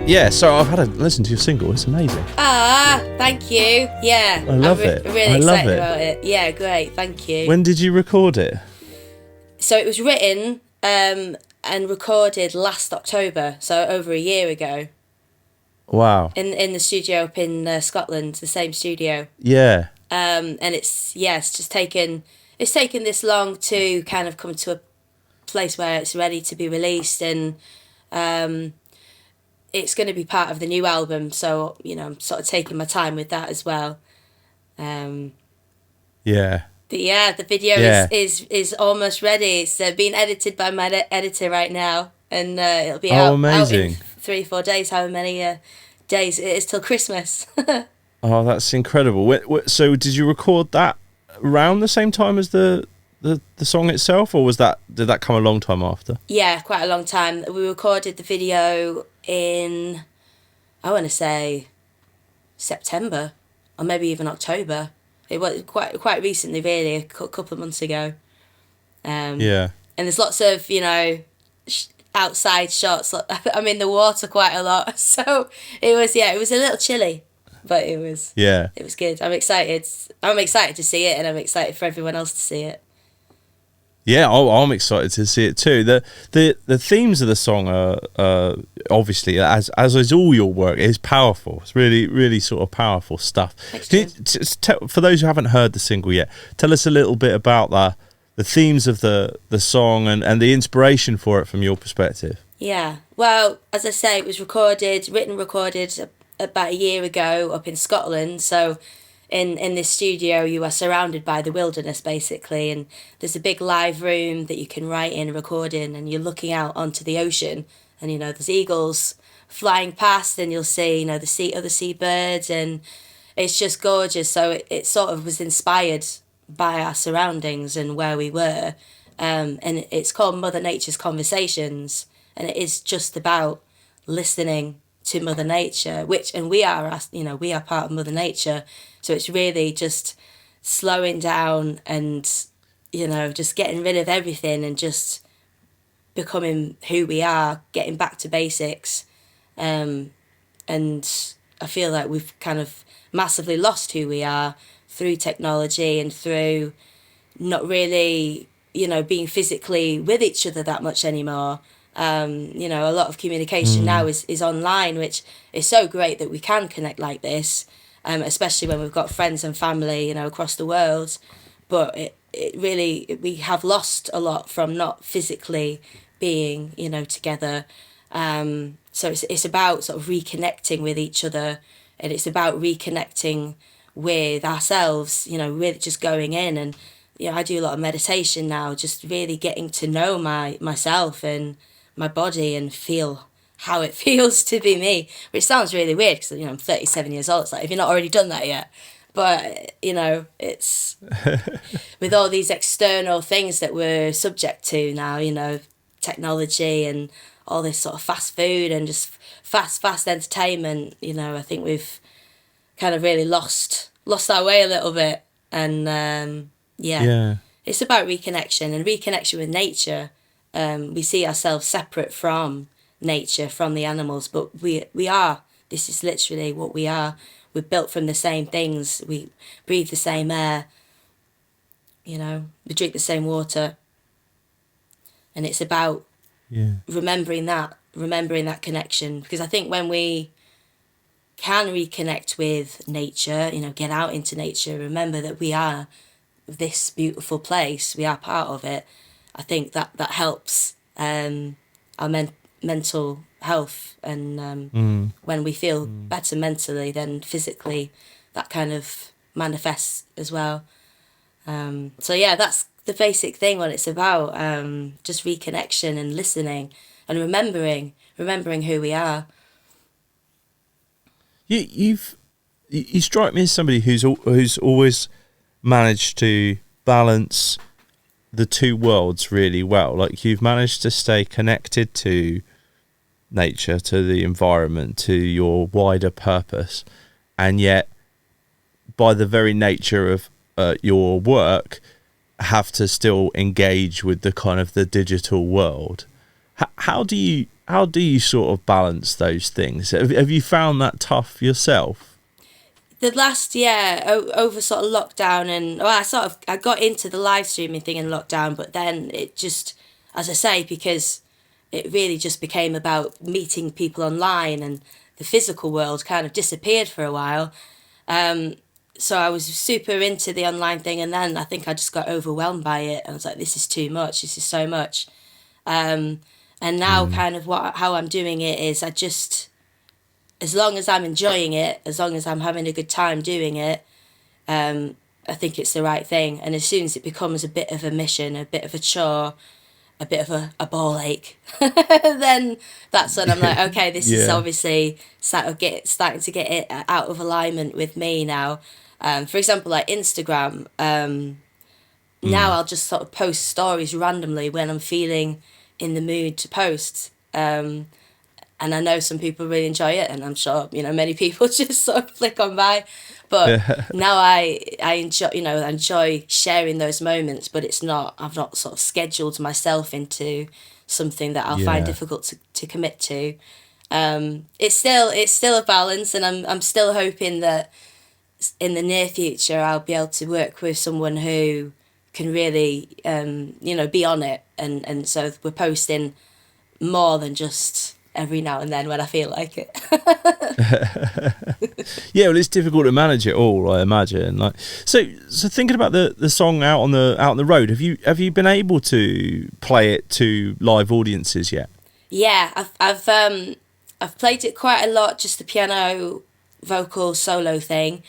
Yeah, so I've had a listen to your single. It's amazing. Ah, thank you. Yeah, I love it. Really I love excited it. about it. Yeah, great. Thank you. When did you record it? So it was written and recorded last October, so over a year ago. Wow. In the studio up in Scotland, the same studio. Yeah. And it's just taken this long to kind of come to a place where it's ready to be released, and it's going to be part of the new album, so I'm sort of taking my time with that as well. Yeah. The video is almost ready. It's being edited by my editor right now, and it'll be out in 3-4 days. However many days it is till Christmas. Oh, that's incredible. So did you record that around the same time as the song itself, or did that come a long time after? Yeah, quite a long time. We recorded the video in, I want to say, September, or maybe even October. It was quite recently, really, a couple of months ago. Yeah. And there's lots of, outside shots. I'm in the water quite a lot, so it was a little chilly, but it was good. I'm excited to see it, and I'm excited for everyone else to see it. Yeah, I'm excited to see it too. The themes of the song are obviously, as is all your work, is powerful. It's really, really sort of powerful stuff. For those who haven't heard the single yet, tell us a little bit about the themes of the song and the inspiration for it from your perspective. Yeah, well, as I say, it was written, recorded about a year ago up in Scotland, so in this studio you are surrounded by the wilderness basically, and there's a big live room that you can write in, record in, and you're looking out onto the ocean, and there's eagles flying past, and you'll see other seabirds, and it's just gorgeous. So it sort of was inspired by our surroundings and where we were, and it's called Mother Nature's Conversations, and it is just about listening to Mother Nature, and we are part of Mother Nature. So it's really just slowing down and, just getting rid of everything and just becoming who we are, getting back to basics. And I feel like we've kind of massively lost who we are through technology and through not really, being physically with each other that much anymore. A lot of communication now is online, which is so great that we can connect like this. Especially when we've got friends and family, across the world. But it really, we have lost a lot from not physically being, together. So it's about sort of reconnecting with each other, and it's about reconnecting with ourselves, with just going in. And, I do a lot of meditation now, just really getting to know myself and my body and feel how it feels to be me, which sounds really weird because I'm 37 years old. It's like, if you're not already done that yet, but it's with all these external things that we're subject to now, technology and all this sort of fast food and just fast entertainment. I think we've kind of really lost our way a little bit, and it's about reconnection with nature. We see ourselves separate from nature, from the animals, but this is literally what we are. We're built from the same things, we breathe the same air, we drink the same water, and it's about remembering that connection, because I think when we can reconnect with nature, get out into nature, remember that we are this beautiful place, we are part of it. I think that helps our mental health, and when we feel better mentally, then physically that kind of manifests as well. So that's the basic thing, what it's about, just reconnection and listening and remembering who we are. You strike me as somebody who's always managed to balance the two worlds really well. Like, you've managed to stay connected to nature, to the environment, to your wider purpose, and yet by the very nature of your work have to still engage with the kind of the digital world. How do you sort of balance those things? Have you found that tough yourself? The last year over sort of lockdown, and well, I got into the live streaming thing in lockdown, but then it just, as I say, because it really just became about meeting people online, and the physical world kind of disappeared for a while. So I was super into the online thing, and then I think I just got overwhelmed by it. I was like, this is too much. This is so much. And now kind of how I'm doing it is I just, as long as I'm enjoying it, as long as I'm having a good time doing it, I think it's the right thing. And as soon as it becomes a bit of a mission, a bit of a chore, a bit of a ball ache, then that's when I'm like, okay, this is obviously starting to get it out of alignment with me now. For example, like Instagram, now I'll just sort of post stories randomly when I'm feeling in the mood to post. And I know some people really enjoy it, and I'm sure, many people just sort of flick on by. But now I enjoy sharing those moments, but I've not sort of scheduled myself into something that I'll find difficult to commit to. It's still a balance, and I'm still hoping that in the near future I'll be able to work with someone who can really be on it, and so we're posting more than just every now and then when I feel like it. Yeah, well, it's difficult to manage it all, I imagine. Like, so thinking about the song out on the road, have you been able to play it to live audiences yet? Yeah, I've played it quite a lot, just the piano vocal solo thing.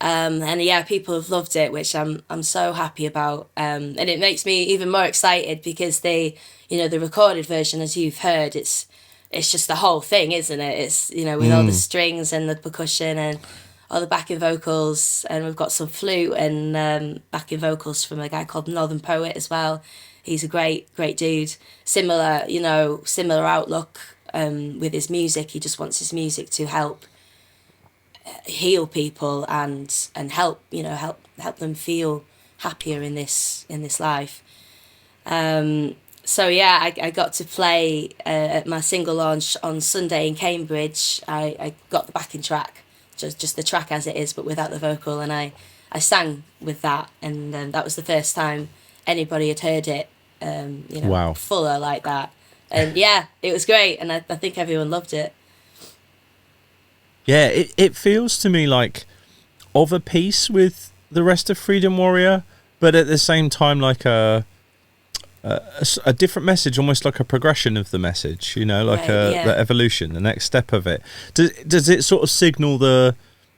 And yeah, people have loved it, which I'm so happy about. And it makes me even more excited because the recorded version, as you've heard, it's just the whole thing, isn't it? It's, with all the strings and the percussion and all the backing vocals, and we've got some flute and backing vocals from a guy called Northern Poet as well. He's a great dude. Similar outlook with his music. He just wants his music to help heal people and help them feel happier in this life. So yeah, I got to play at my single launch on Sunday in Cambridge. I got the backing track, just the track as it is, but without the vocal, and I sang with that, and that was the first time anybody had heard it, Wow. fuller like that. And yeah, it was great, and I think everyone loved it. Yeah, it feels to me like of a piece with the rest of Freedom Warrior, but at the same time like a different message, almost like a progression of the message, like the evolution, the next step of it. Does it sort of signal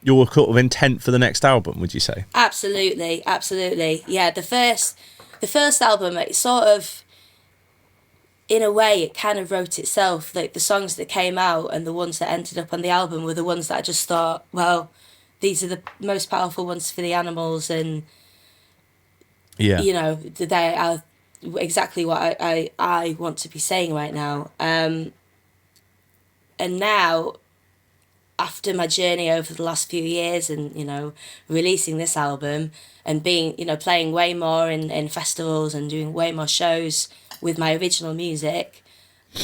your sort of intent for the next album, would you say? Absolutely. Yeah, the first album, it sort of, in a way, it kind of wrote itself. Like the songs that came out and the ones that ended up on the album were the ones that I just thought, well, these are the most powerful ones for the animals, and they are exactly what I want to be saying right now. And now, after my journey over the last few years and, releasing this album and being, playing way more in festivals and doing way more shows with my original music,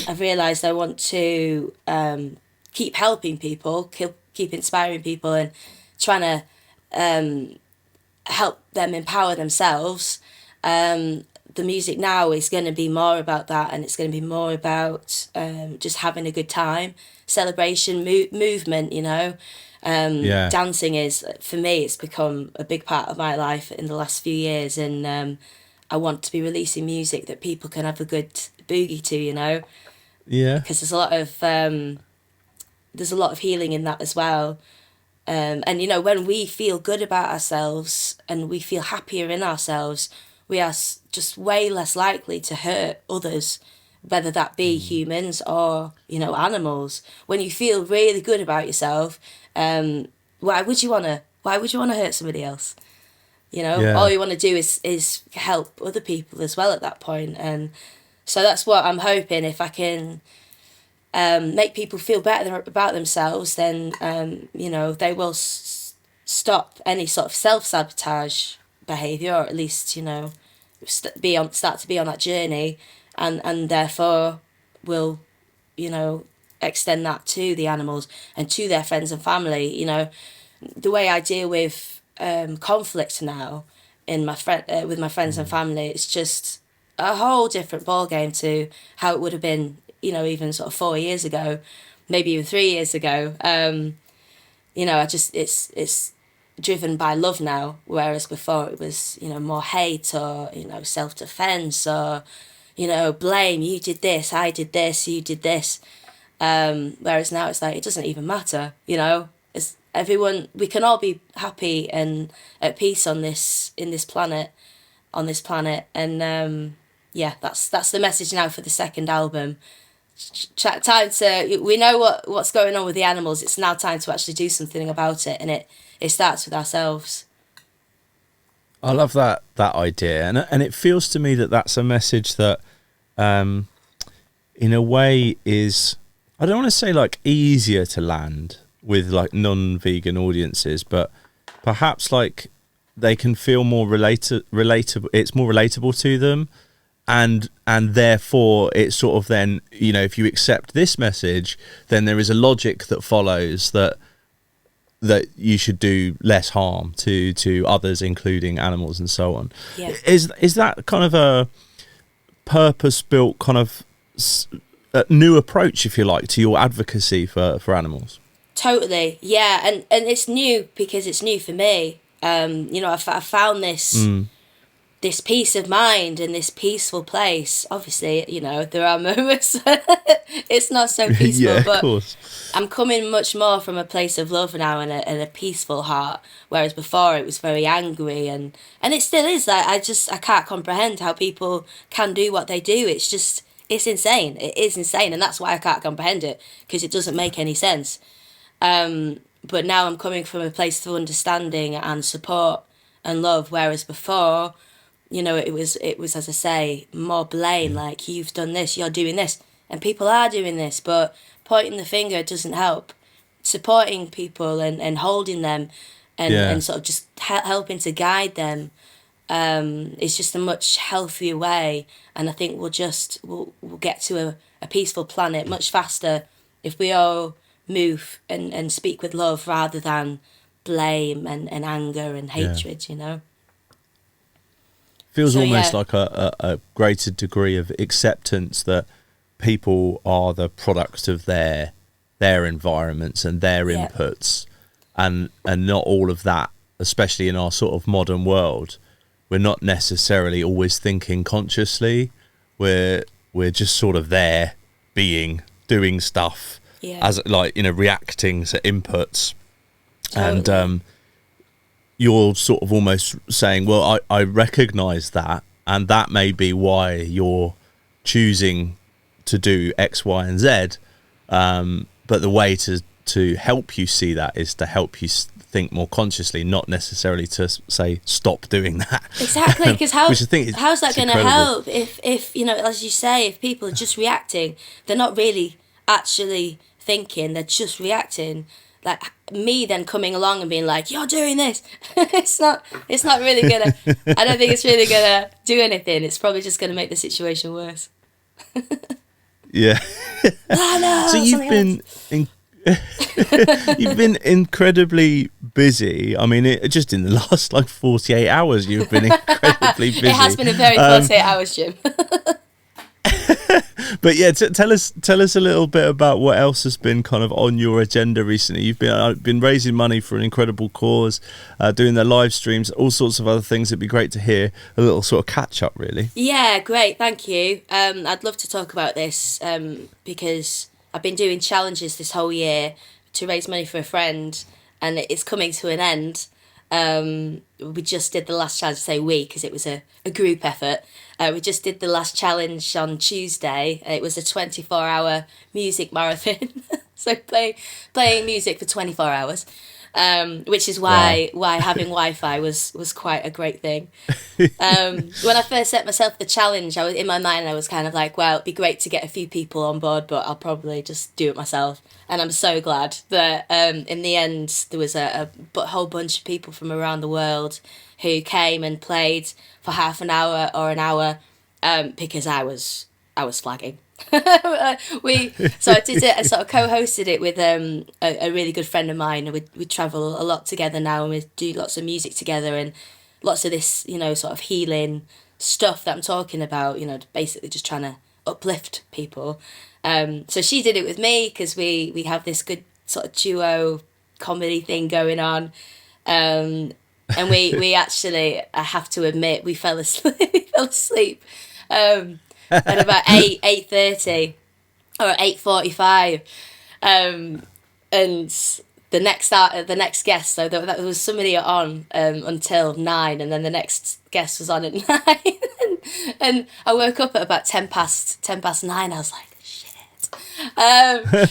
I've realised I want to keep helping people, keep inspiring people, and trying to help them empower themselves. The music now is going to be more about that, and it's going to be more about just having a good time, celebration, movement, Dancing is, for me, it's become a big part of my life in the last few years, and I want to be releasing music that people can have a good boogie to, Yeah. because there's a lot of healing in that as well. And when we feel good about ourselves and we feel happier in ourselves, we are just way less likely to hurt others, whether that be humans or animals. When you feel really good about yourself, why would you wanna hurt somebody else? All you want to do is help other people as well at that point. And so that's what I'm hoping, if I can make people feel better about themselves, then they will stop any sort of self-sabotage behavior, or at least start to be on that journey, and therefore will extend that to the animals and to their friends and family. The way I deal with conflict now in my with my friends and family, it's just a whole different ball game to how it would have been, even sort of 4 years ago, maybe even 3 years ago. I just it's driven by love now, whereas before it was more hate, or self defense, or blame. You did this, I did this, you did this. Whereas now it's like it doesn't even matter. It's everyone. We can all be happy and at peace on this planet, and that's the message now for the second album. Time to, we know what's going on with the animals. It's now time to actually do something about it, and it starts with ourselves. I love that idea, and it feels to me that that's a message that, in a way, is, I don't want to say like easier to land with like non-vegan audiences, but perhaps like they can feel more relatable. It's more relatable to them. And therefore it's sort of then, if you accept this message, then there is a logic that follows that you should do less harm to others, including animals and so on. Yeah. Is that kind of a purpose-built kind of new approach, if you like, to your advocacy for animals? Totally, yeah, and it's new because it's new for me. I found this this peace of mind in this peaceful place. Obviously, there are moments it's not so peaceful, Yeah, but of course. I'm coming much more from a place of love now, and a peaceful heart, whereas before it was very angry, and it still is. I can't comprehend how people can do what they do. It's insane. It is insane, and that's why I can't comprehend it, because it doesn't make any sense. But now I'm coming from a place of understanding and support and love, whereas before, it was, as I say, more blame, like, you've done this, you're doing this, and people are doing this, but pointing the finger doesn't help. Supporting people and holding them and sort of just helping to guide them is just a much healthier way, and I think we'll get to a peaceful planet much faster if we all move and speak with love rather than blame and anger and hatred. Feels almost like a greater degree of acceptance that people are the product of their environments and their inputs, and not all of that, especially in our sort of modern world. We're not necessarily always thinking consciously. We're just sort of there, doing stuff, as like, reacting to inputs. Totally. And you're sort of almost saying, well, I recognise that, and that may be why you're choosing to do X, Y, and Z. But the way to help you see that is to help you think more consciously, not necessarily to say stop doing that. Exactly, because how's that going to help if as you say, if people are just reacting, they're not really actually thinking, they're just reacting. Like me then coming along and being like, you're doing this, it's not really gonna, I don't think it's really gonna do anything. It's probably just gonna make the situation worse. Yeah. So you've been incredibly busy. I mean, just in the last 48 hours, you've been incredibly busy. It has been a very 48 hours, Jim. But yeah, tell us a little bit about what else has been kind of on your agenda recently. You've been raising money for an incredible cause, doing the live streams, all sorts of other things. It'd be great to hear a little sort of catch up, really. Yeah, great, thank you. I'd love to talk about this because I've been doing challenges this whole year to raise money for a friend, and it's coming to an end. We just did the last challenge, because it was a group effort. We just did the last challenge on Tuesday. It was a 24-hour music marathon. So playing music for 24 hours. which is Wow. why having Wi-Fi was quite a great thing. When I first set myself the challenge, I was in my mind. I was kind of like, well, it'd be great to get a few people on board, but I'll probably just do it myself. And I'm so glad that in the end there was a whole bunch of people from around the world who came and played for half an hour or an hour, because I was flagging. So I did it. I sort of co-hosted it with a really good friend of mine. We travel a lot together now, and we do lots of music together and lots of this, sort of healing stuff that I'm talking about. Basically just trying to uplift people. So she did it with me because we have this good sort of duo comedy thing going on. And we actually, I have to admit, we fell asleep. We fell asleep at about 8:30 or 8:45, and the next guest. So there was somebody on until 9, and then the next guest was on at 9, and I woke up at about 10 past 9. I was like, and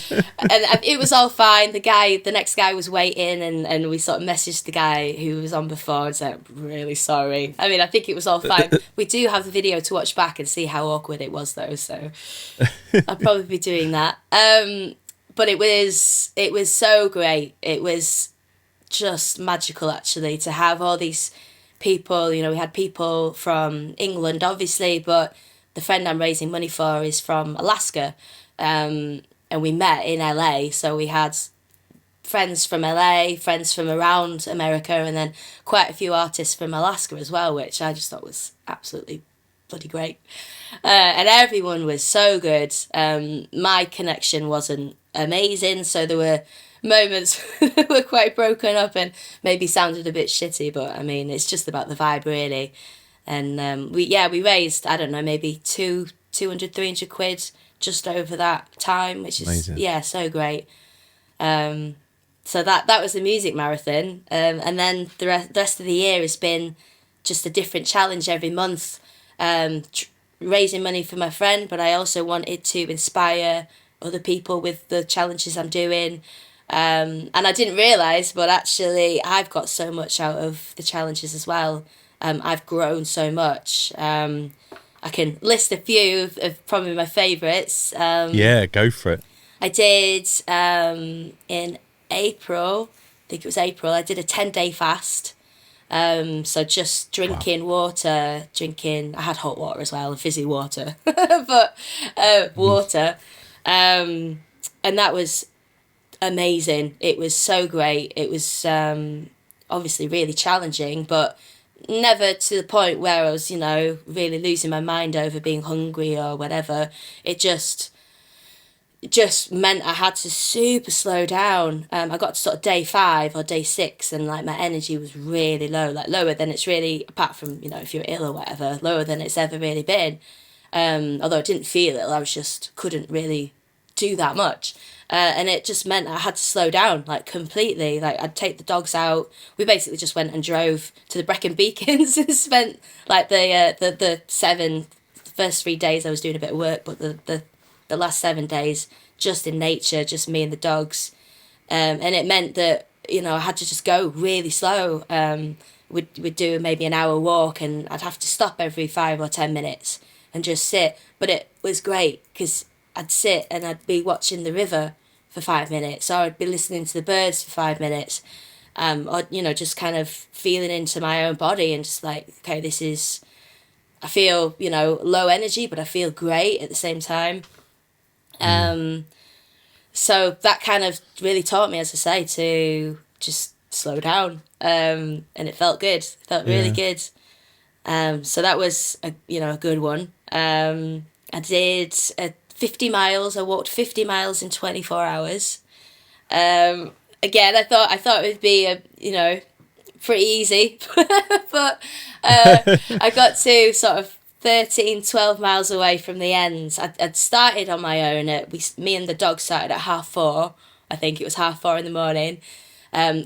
it was all fine. The next guy was waiting, and we sort of messaged the guy who was on before and said, really sorry. I mean, I think it was all fine. We do have the video to watch back and see how awkward it was, though, so I'll probably be doing that. But it was so great. It was just magical, actually, to have all these people. We had people from England, obviously, but the friend I'm raising money for is from Alaska. And we met in LA, so we had friends from LA, friends from around America, and then quite a few artists from Alaska as well, which I just thought was absolutely bloody great. And everyone was so good. My connection wasn't amazing, so there were moments that were quite broken up and maybe sounded a bit shitty, but I mean, it's just about the vibe, really. And we raised, I don't know, maybe 200, 300 quid just over that time, which is Amazing. so great. So that was the music marathon, and then the rest of the year has been just a different challenge every month, raising money for my friend, but I also wanted to inspire other people with the challenges I'm doing, and I didn't realise, but actually I've got so much out of the challenges as well. I've grown so much. I can list a few of probably my favourites. Yeah, go for it. I did in April, I think it was April, I did a 10-day fast. So just drinking water, I had hot water as well, and fizzy water, but water. And that was amazing. It was so great. It was obviously really challenging, but never to the point where I was, really losing my mind over being hungry or whatever. It just meant I had to super slow down. I got to sort of day 5 or day 6, and like my energy was really low, like lower than it's really, apart from if you're ill or whatever, lower than it's ever really been. Although I didn't feel ill, I was just couldn't really do that much. And it just meant I had to slow down, like, completely. Like, I'd take the dogs out. We basically just went and drove to the Brecon Beacons and spent, like, the first 3 days I was doing a bit of work, but the last 7 days just in nature, just me and the dogs. And it meant that, I had to just go really slow. We'd do maybe an hour walk, and I'd have to stop every 5 or 10 minutes and just sit. But it was great because I'd sit and I'd be watching the river for 5 minutes, or I'd be listening to the birds for 5 minutes, or just kind of feeling into my own body and just like, okay, I feel low energy, but I feel great at the same time. So that kind of really taught me, as I say, to just slow down, and it felt good. It felt really good. So that was a good one. I did 50 miles. I walked 50 miles in 24 hours. Again, I thought it would be pretty easy, but I got to sort of 13, 12 miles away from the end. I'd started on my own. Me and the dog started at 4:30. I think it was 4:30 in the morning,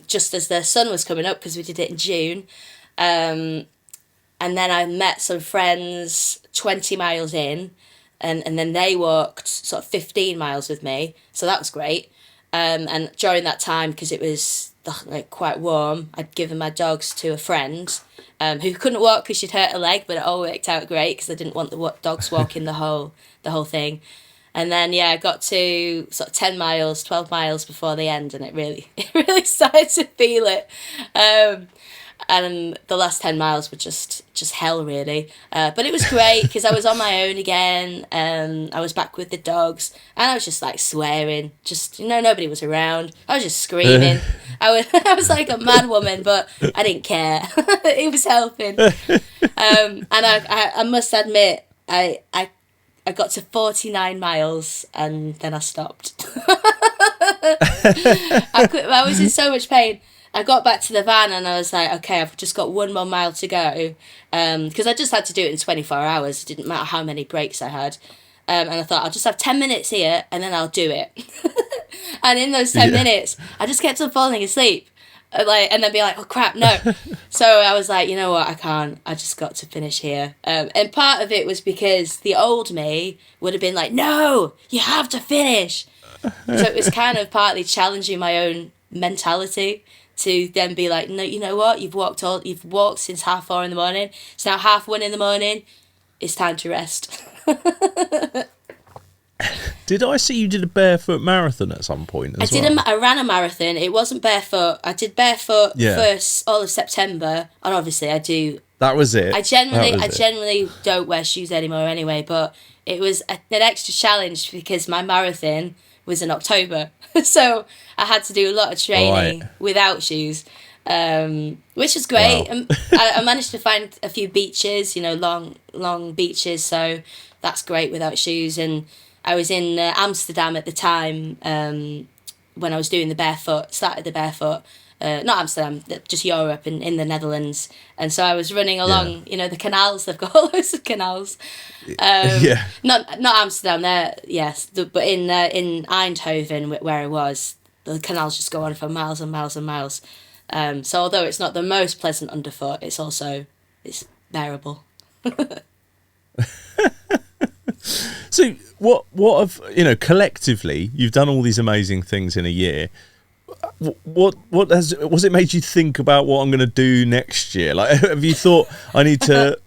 just as the sun was coming up, because we did it in June. And then I met some friends 20 miles in, and then they walked sort of 15 miles with me, so that was great. And during that time, because it was like quite warm, I'd given my dogs to a friend who couldn't walk because she'd hurt her leg, but it all worked out great because I didn't want the dogs walking the whole thing. And then I got to sort of 10 miles, 12 miles before the end, and it really started to feel it. And the last 10 miles were just hell, really. But it was great because I was on my own again. I was back with the dogs, and I was just like swearing. Just, nobody was around. I was just screaming. I was like a mad woman, but I didn't care. It was helping. And I must admit, I got to 49 miles and then I stopped. I was in so much pain. I got back to the van and I was like, okay, I've just got 1 more mile to go. Because I just had to do it in 24 hours. It didn't matter how many breaks I had. And I thought, I'll just have 10 minutes here and then I'll do it. And in those 10 minutes, I just kept on falling asleep. And then be like, oh crap, no. So I was like, you know what, I can't. I just got to finish here. And part of it was because the old me would have been like, no, you have to finish. So it was kind of partly challenging my own mentality to then be like, no, you know what, you've walked since 4:30 in the morning. It's now 1:30 in the morning. It's time to rest. Did I see you did a barefoot marathon at some point as well? I ran a marathon. It wasn't barefoot. I did barefoot first all of September, and obviously I do. That was it. I generally don't wear shoes anymore anyway, but it was an extra challenge because my marathon was in October, so I had to do a lot of training without shoes, which was great. Wow. I managed to find a few beaches, long beaches, so that's great without shoes. And I was in Amsterdam at the time when I was doing started the barefoot. Not Amsterdam, just Europe and in the Netherlands. And so I was running along, the canals. They've got loads of canals. Not Amsterdam there, yes. But in Eindhoven, where I was, the canals just go on for miles and miles and miles. So although it's not the most pleasant underfoot, it's bearable. So what have collectively you've done all these amazing things in a year. What was it made you think about what I'm going to do next year? Like, have you thought I need to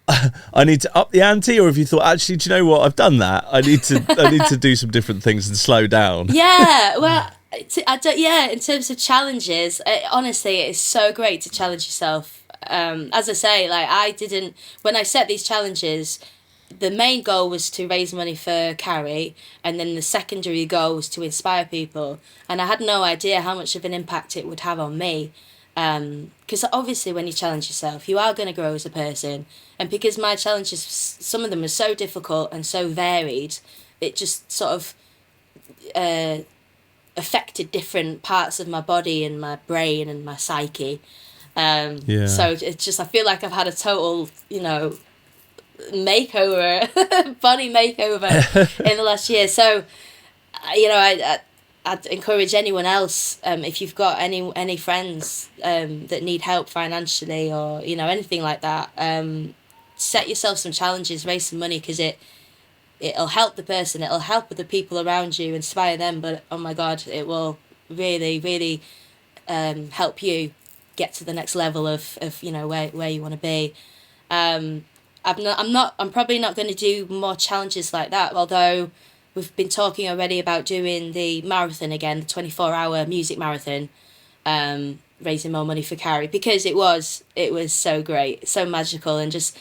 up the ante, or have you thought, actually, do you know what, I've done that, I need to do some different things and slow down? Well, in terms of challenges, honestly, it's so great to challenge yourself. As I say, like when I set these challenges, the main goal was to raise money for Carrie, and then the secondary goal was to inspire people. And I had no idea how much of an impact it would have on me. Because obviously when you challenge yourself, you are going to grow as a person. And because my challenges, some of them are so difficult and so varied, it just sort of affected different parts of my body and my brain and my psyche. So it's just, I feel like I've had a total, makeover, body makeover in the last year. So, I'd encourage anyone else, if you've got any friends that need help financially or anything like that, set yourself some challenges, raise some money, because it'll help the person, it'll help the people around you, inspire them, but oh my god, it will really, really help you get to the next level of where you want to be. I'm probably not going to do more challenges like that, although we've been talking already about doing the marathon again, the 24-hour music marathon, raising more money for Carrie, because it was so great, so magical, and just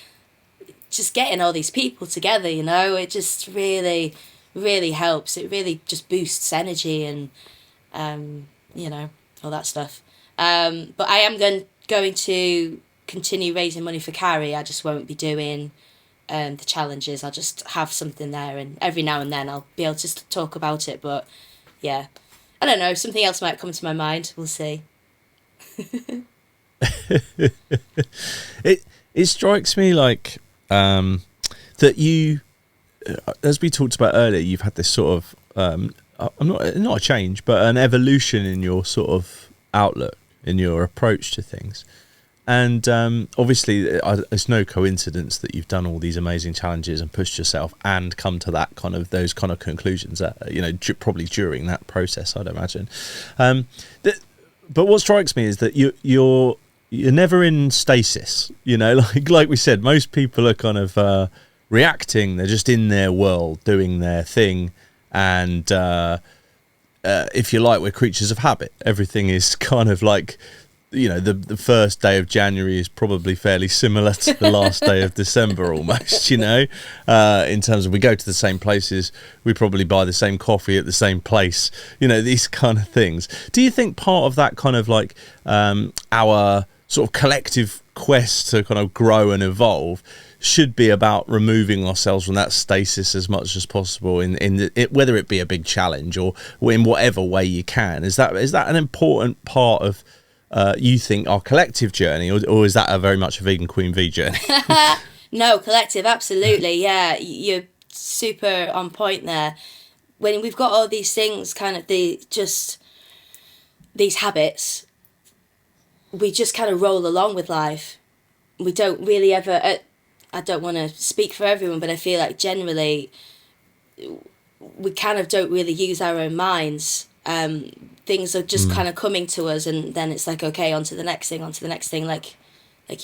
getting all these people together, it just really, really helps. It really just boosts energy and all that stuff. But I am going to continue raising money for Carrie. I just won't be doing the challenges. I'll just have something there, and every now and then I'll be able to talk about it. But yeah, I don't know, something else might come to my mind. We'll see. It strikes me like that you, as we talked about earlier, you've had this sort of not a change, but an evolution in your sort of outlook, in your approach to things. And obviously, it's no coincidence that you've done all these amazing challenges and pushed yourself and come to that kind of those kind of conclusions. Probably during that process, I'd imagine. But what strikes me is that you're never in stasis. Like we said, most people are kind of reacting. They're just in their world, doing their thing, and if you like, we're creatures of habit. Everything is kind of like. The first day of January is probably fairly similar to the last day of December almost, in terms of we go to the same places, we probably buy the same coffee at the same place, these kind of things. Do you think part of that kind of like our sort of collective quest to kind of grow and evolve should be about removing ourselves from that stasis as much as possible whether it be a big challenge or in whatever way you can? Is that an important part of you think our collective journey, or is that a very much a Vegan Queen V journey? No, collective, absolutely. Yeah, you're super on point there. When we've got all these things, kind of these habits, we just kind of roll along with life. We don't really ever. I don't want to speak for everyone, but I feel like generally we kind of don't really use our own minds. Things are just kind of coming to us, and then it's like, okay, on to the next thing, like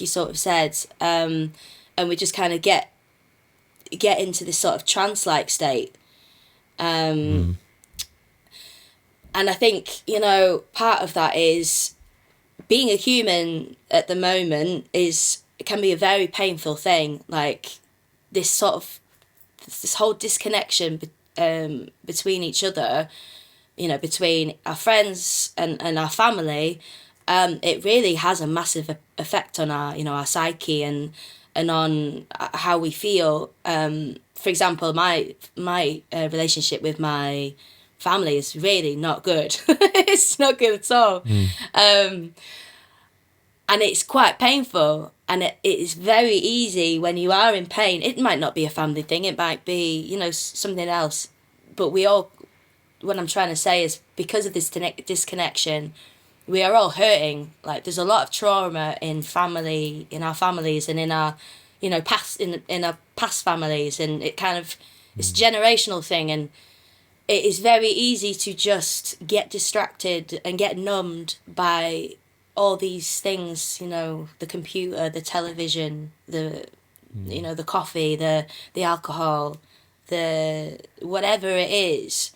you sort of said, and we just kind of get into this sort of trance-like state, and I think part of that is being a human at the moment it can be a very painful thing, like this whole disconnection between each other. Between our friends and our family, it really has a massive effect on our psyche and on how we feel. For example, my relationship with my family is really not good. It's not good at all. And it's quite painful. And it is very easy when you are in pain. It might not be a family thing. It might be, something else. But what I'm trying to say is because of this disconnection, we are all hurting. Like there's a lot of trauma in our families and in our, past in our past families, and it kind of it's a generational thing, and it is very easy to just get distracted and get numbed by all these things. The computer, the television, the the coffee, the alcohol, the whatever it is.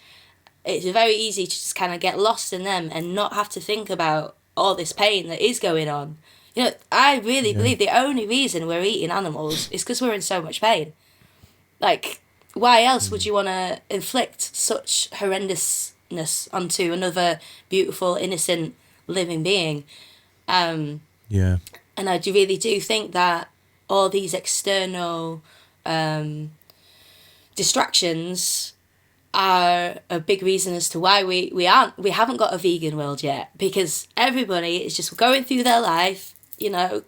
It's very easy to just kind of get lost in them and not have to think about all this pain that is going on. I really believe the only reason we're eating animals is because we're in so much pain. Like, why else would you want to inflict such horrendousness onto another beautiful, innocent, living being? And I really do think that all these external distractions are a big reason as to why we haven't got a vegan world yet, because everybody is just going through their life,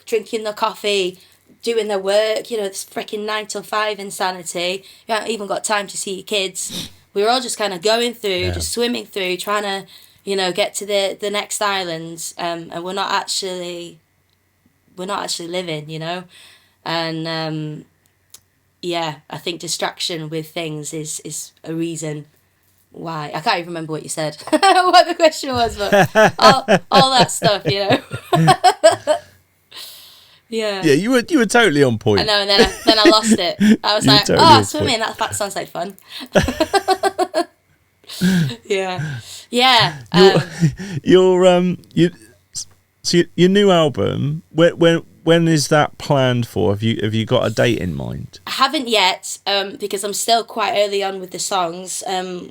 drinking their coffee, doing their work, this freaking 9 till 5 insanity. You haven't even got time to see your kids. We're all just kind of going through, just swimming through, trying to, get to the next island, and we're not actually living, and I think distraction with things is a reason why. I can't even remember what you said, what the question was, but all that stuff, Yeah. Yeah, you were totally on point. I know, and then I lost it. I was like, totally swimming, that sounds like fun. Yeah. Your new album, when is that planned for? Have you got a date in mind? I haven't yet, because I'm still quite early on with the songs.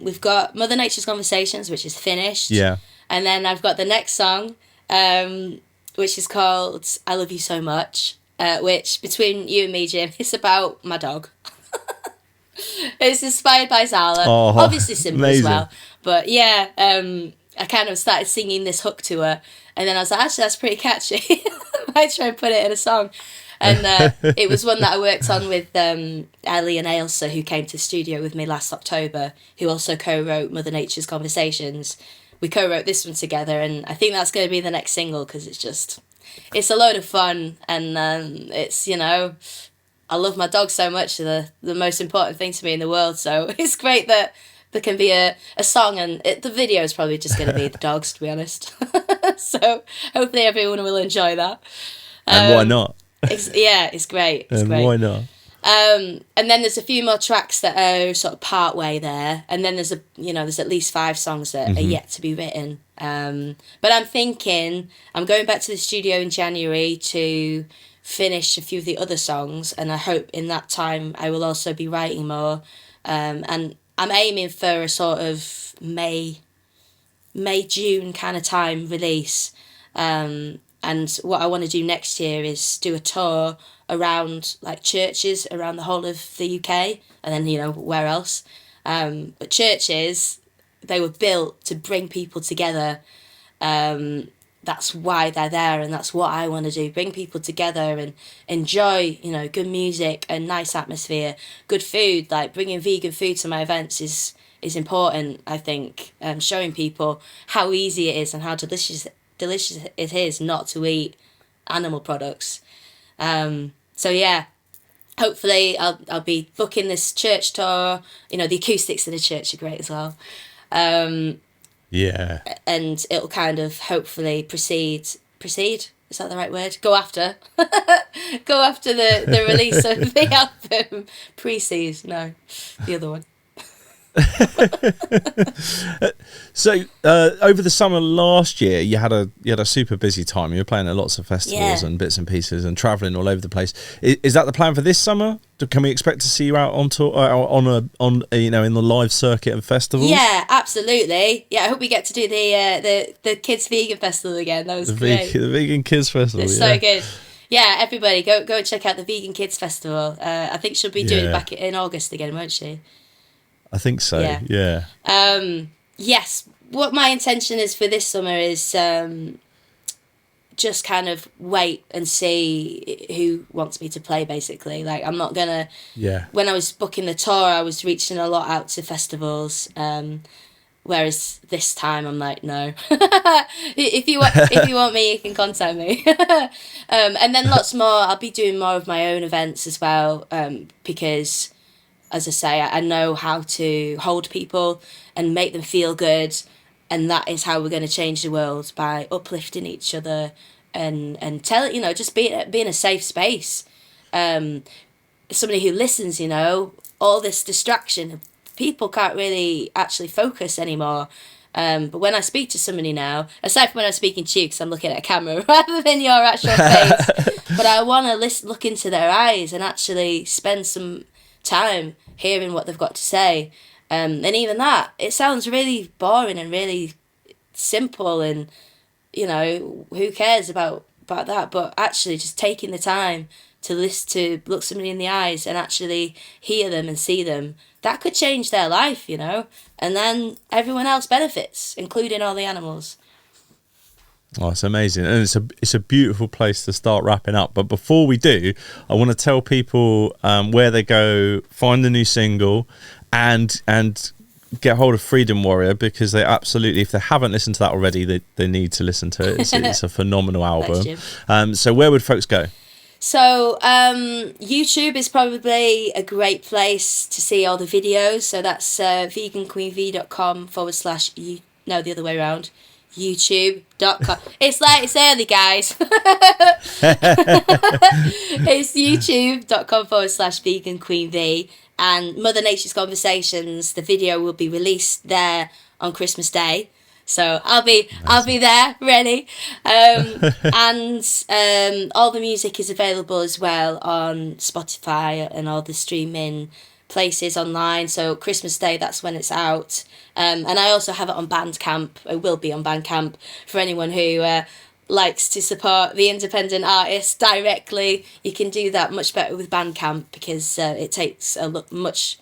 We've got Mother Nature's Conversations, which is finished. Yeah. And then I've got the next song, which is called I Love You So Much, which, between you and me, Jim, it's about my dog. It's inspired by Zala. Oh, obviously simple amazing. As well. But yeah, I kind of started singing this hook to her, and then I was like, actually, that's pretty catchy. I might try and put it in a song. And it was one that I worked on with Ellie and Ailsa, who came to the studio with me last October, who also co-wrote Mother Nature's Conversations. We co-wrote this one together, and I think that's going to be the next single, because it's just it's a load of fun, and it's, you know, I love my dog so much. They're the most important thing to me in the world. So it's great that there can be a song, and the video is probably just going to be the dogs, to be honest. So hopefully everyone will enjoy that. And why not? It's great. It's great. Why not? And then there's a few more tracks that are sort of part way there, and then there's there's at least 5 songs that are yet to be written. But I'm thinking I'm going back to the studio in January to finish a few of the other songs, and I hope in that time I will also be writing more. And I'm aiming for a sort of May June kind of time release. And what I want to do next year is do a tour around like churches around the whole of the UK, and then, you know, where else. But churches, they were built to bring people together. That's why they're there, and that's what I want to do. Bring people together and enjoy, you know, good music and nice atmosphere, good food. Like bringing vegan food to my events is important, I think. Showing people how easy it is and how delicious it is not to eat animal products. So yeah, hopefully I'll be booking this church tour. You know, the acoustics in the church are great as well. Yeah. And it'll kind of hopefully proceed, is that the right word? Go after the release of the album. Precede, no, the other one. So over the summer last year, you had a super busy time. You were playing at lots of festivals and bits and pieces and traveling all over the place. Is that the plan for this summer? Can we expect to see you out on tour, on you know, in the live circuit and festivals? Yeah, absolutely. Yeah, I hope we get to do the Kids Vegan Festival again. That was great. The Vegan Kids Festival. It's so good. Yeah, everybody go and check out the Vegan Kids Festival. I think she'll be doing it back in August again, won't she? I think so. Yeah. Yes. What my intention is for this summer is just kind of wait and see who wants me to play, basically. Like, I'm not gonna. Yeah. When I was booking the tour, I was reaching a lot out to festivals. Whereas this time, I'm like, no. if you want me, you can contact me. And then lots more. I'll be doing more of my own events as well, because, as I say, I know how to hold people and make them feel good, and that is how we're going to change the world, by uplifting each other and tell, you know, just being a safe space. Somebody who listens, you know, all this distraction, people can't really actually focus anymore. But when I speak to somebody now, aside from when I'm speaking to you, because I'm looking at a camera rather than your actual face, but I want to look into their eyes and actually spend some time hearing what they've got to say. And even that, it sounds really boring and really simple, and, you know, who cares about that? But actually just taking the time to look somebody in the eyes and actually hear them and see them, that could change their life, you know, and then everyone else benefits, including all the animals. Oh, it's amazing, and it's a beautiful place to start wrapping up. But before we do, I want to tell people where they go find the new single, and get hold of Freedom Warrior, because they absolutely, if they haven't listened to that already, they need to listen to it. It's a phenomenal album. So where would folks go? So YouTube is probably a great place to see all the videos. So that's veganqueenv.com / no, the other way around. YouTube.com. It's early, guys. It's youtube.com / veganqueenv, and Mother Nature's Conversations, the video will be released there on Christmas Day. So I'll be there, ready. And all the music is available as well on Spotify and all the streaming places online. So Christmas Day, that's when it's out. And I also have it on Bandcamp. It will be on Bandcamp for anyone who likes to support the independent artist directly. You can do that much better with Bandcamp, because it takes a much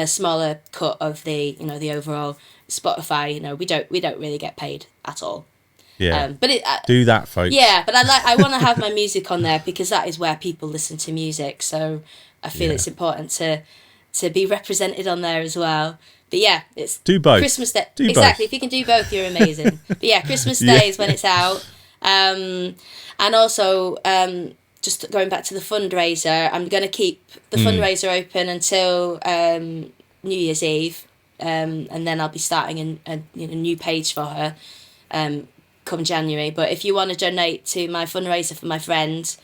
smaller cut of the overall. Spotify, you know, we don't really get paid at all. Yeah. But do that, folks. Yeah, but I want to have my music on there, because that is where people listen to music. So I feel it's important to be represented on there as well. But yeah, it's do both. Christmas Day. Do exactly. both. If you can do both, you're amazing. But yeah, Christmas Day is when it's out. And also, just going back to the fundraiser, I'm going to keep the fundraiser open until New Year's Eve, and then I'll be starting a new page for her come January. But if you want to donate to my fundraiser for my friend,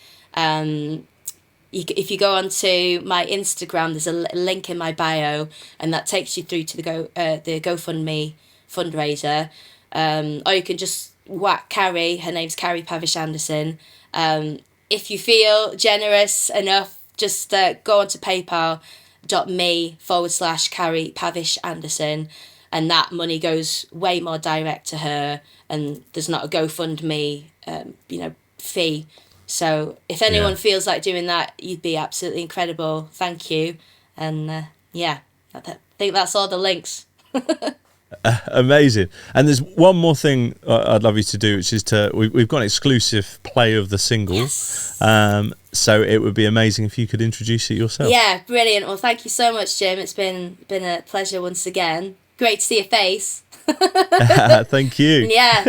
if you go onto my Instagram, there's a link in my bio, and that takes you through to the GoFundMe fundraiser. Or you can just whack Carrie. Her name's Carrie Pavish Anderson. If you feel generous enough, just go onto paypal.me/Carrie Pavish Anderson, and that money goes way more direct to her, and there's not a GoFundMe fee. So if anyone feels like doing that, you'd be absolutely incredible. Thank you. And I think that's all the links. Amazing. And there's one more thing I'd love you to do, which is we've got an exclusive play of the single. Yes. So it would be amazing if you could introduce it yourself. Yeah, brilliant. Well, thank you so much, Jim. It's been a pleasure once again. Great to see your face. Thank you. Yeah,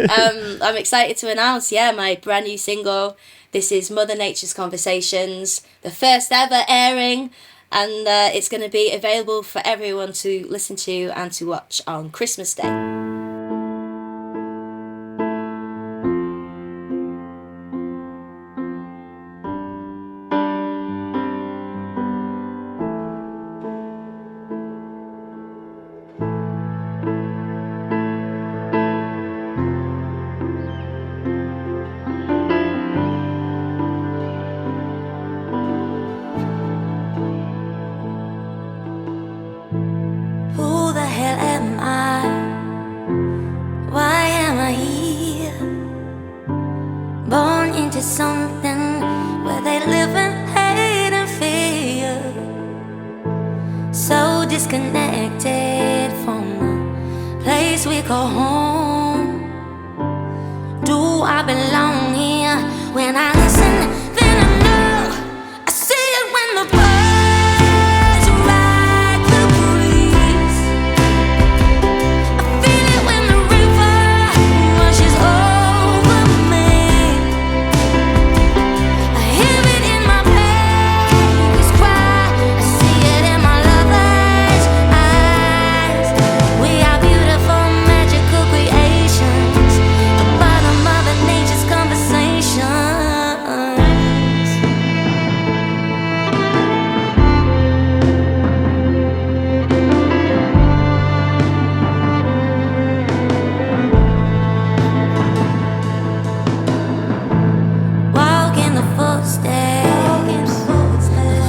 I'm excited to announce, my brand new single. This is Mother Nature's Conversations, the first ever airing, and it's going to be available for everyone to listen to and to watch on Christmas Day. Who the hell am I? Why am I here? Born into something where they live in hate and fear. So disconnected from the place we call home. Do I belong here? When I listen, then I know. I see it when the birds ride the breeze. I feel it when the river rushes over me. I hear it in my baby's cry. I see it in my lover's eyes. We are beautiful, magical creations, the bottom of nature's conversations. Walk in the footsteps of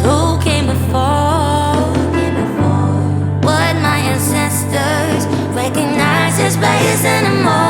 who came before. What my ancestors recognize as place anymore.